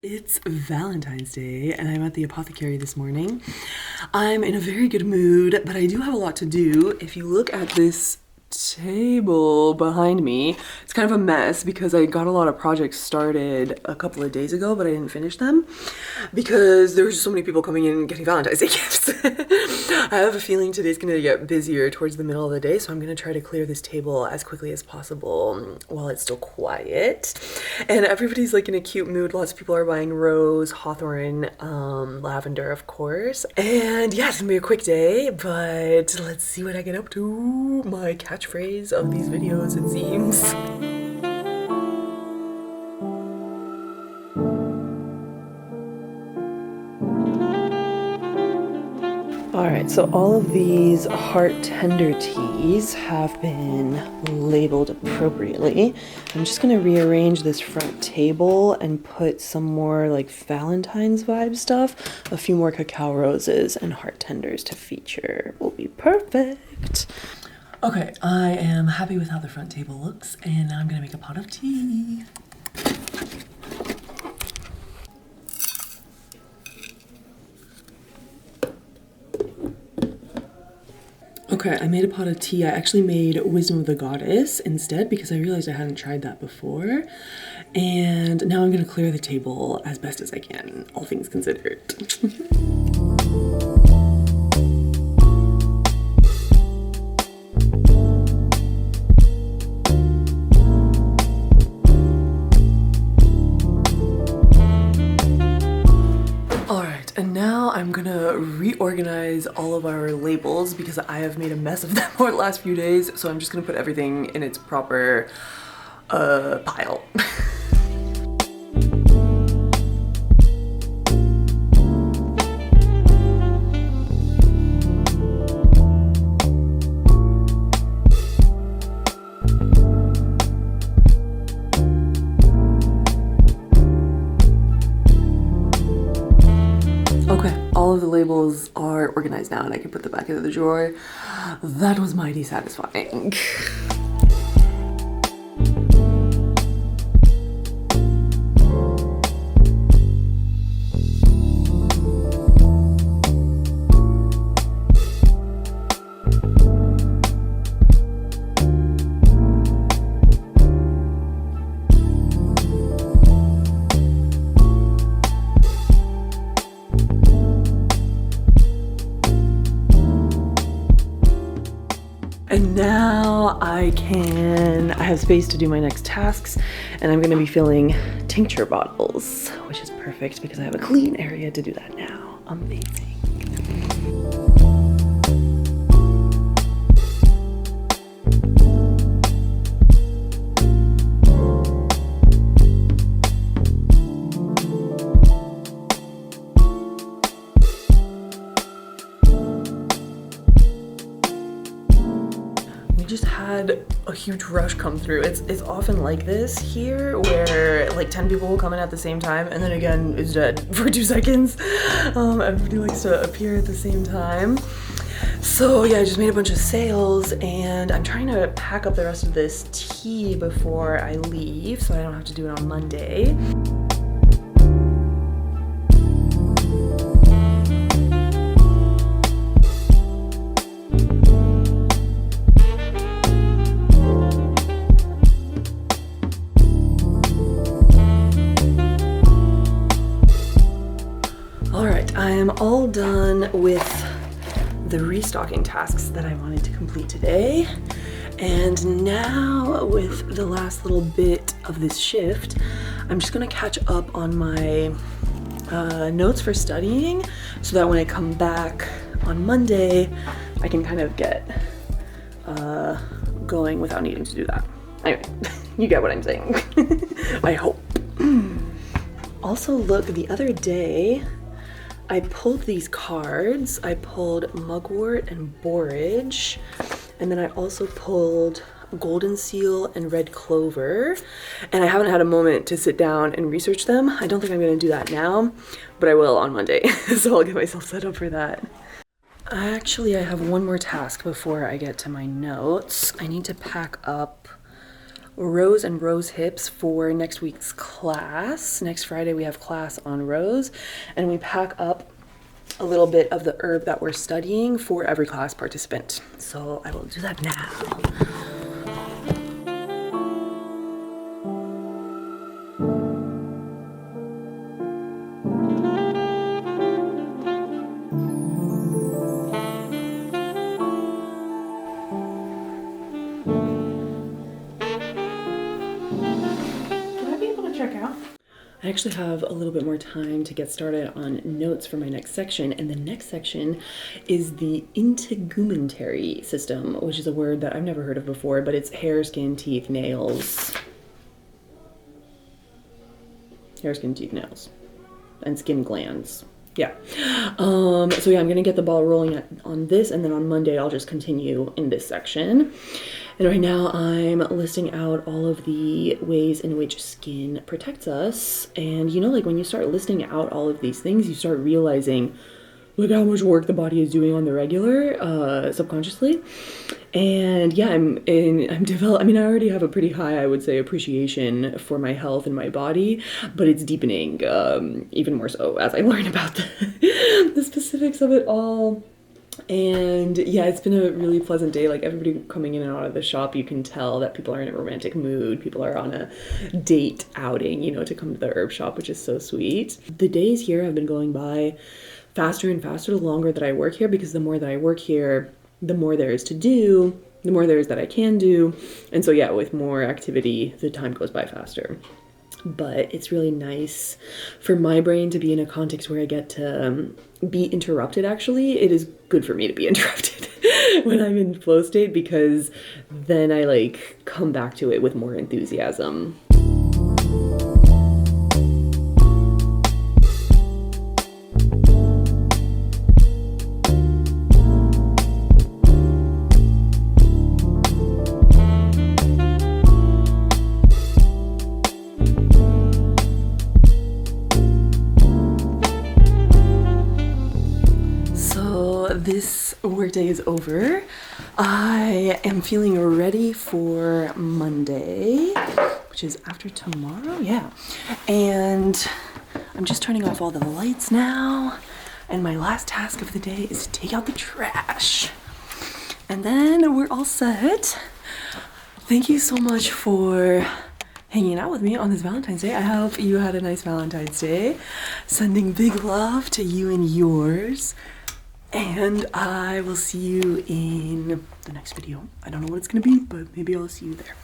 It's Valentine's Day and I'm at the Apothecary this morning. I'm in a very good mood, but I do have a lot to do. If you look at this table behind me, it's kind of a mess because I got a lot of projects started a couple of days ago, but I didn't finish them because there were just so many people coming in and getting Valentine's Day gifts. I have a feeling today's gonna get busier towards the middle of the day, so I'm gonna try to clear this table as quickly as possible while it's still quiet. And everybody's like in a cute mood. Lots of people are buying rose, hawthorn, lavender, of course. And yeah, it's gonna be a quick day, but let's see what I get up to. My catchphrase of these videos, it seems. Alright, so all of these heart tender teas have been labeled appropriately. I'm just gonna rearrange this front table and put some more like Valentine's vibe stuff. A few more cacao roses and heart tenders to feature will be perfect. Okay, I am happy with how the front table looks, and now I'm gonna make a pot of tea. Okay, I made a pot of tea. I actually made Wisdom of the Goddess instead because I realized I hadn't tried that before. And now I'm gonna clear the table as best as I can, all things considered. And now I'm gonna reorganize all of our labels because I have made a mess of them over the last few days. So I'm just gonna put everything in its proper pile. All of the labels are organized now and I can put them back into the drawer. That was mighty satisfying. And now I have space to do my next tasks, and I'm gonna be filling tincture bottles, which is perfect because I have a clean area to do that now. Amazing. Just had a huge rush come through. It's often like this here where like 10 people will come in at the same time and then again it's dead for 2 seconds. Everybody likes to appear at the same time. So yeah, I just made a bunch of sales and I'm trying to pack up the rest of this tea before I leave so I don't have to do it on Monday. I am all done with the restocking tasks that I wanted to complete today. And now with the last little bit of this shift, I'm just gonna catch up on my notes for studying so that when I come back on Monday, I can kind of get going without needing to do that. Anyway, you get what I'm saying. I hope. Also, look, the other day, I pulled these cards. I pulled Mugwort and Borage, and then I also pulled Golden Seal and Red Clover, and I haven't had a moment to sit down and research them. I don't think I'm gonna do that now, but I will on Monday, so I'll get myself set up for that. Actually, I have one more task before I get to my notes. I need to pack up rose and rose hips for next week's class. Next Friday we have class on rose, and we pack up a little bit of the herb that we're studying for every class participant. So I will do that now. I actually have a little bit more time to get started on notes for my next section, and the next section is the integumentary system, which is a word that I've never heard of before, but it's hair, skin, teeth, nails. Hair, skin, teeth, nails, and skin glands. Yeah. So yeah, I'm gonna get the ball rolling on this, and then on Monday I'll just continue in this section. And right now I'm listing out all of the ways in which skin protects us. And you know, like when you start listing out all of these things, you start realizing, look how much work the body is doing on the regular, subconsciously. And yeah, I mean, I already have a pretty high, I would say, appreciation for my health and my body, but it's deepening, even more so as I learn about the specifics of it all. And yeah, it's been a really pleasant day. Like everybody coming in and out of the shop, you can tell that people are in a romantic mood. People are on a date outing, you know, to come to the herb shop, which is so sweet. The days here have been going by faster and faster the longer that I work here, because the more that I work here, the more there is to do, the more there is that I can do. And so yeah, with more activity, the time goes by faster. But it's really nice for my brain to be in a context where I get to be interrupted. Actually, it is good for me to be interrupted when I'm in flow state, because then I like come back to it with more enthusiasm. This workday is over. I am feeling ready for Monday, which is after tomorrow. Yeah. And I'm just turning off all the lights now. And my last task of the day is to take out the trash. And then we're all set. Thank you so much for hanging out with me on this Valentine's Day. I hope you had a nice Valentine's Day. Sending big love to you and yours. And I will see you in the next video. I don't know what it's gonna be, but maybe I'll see you there.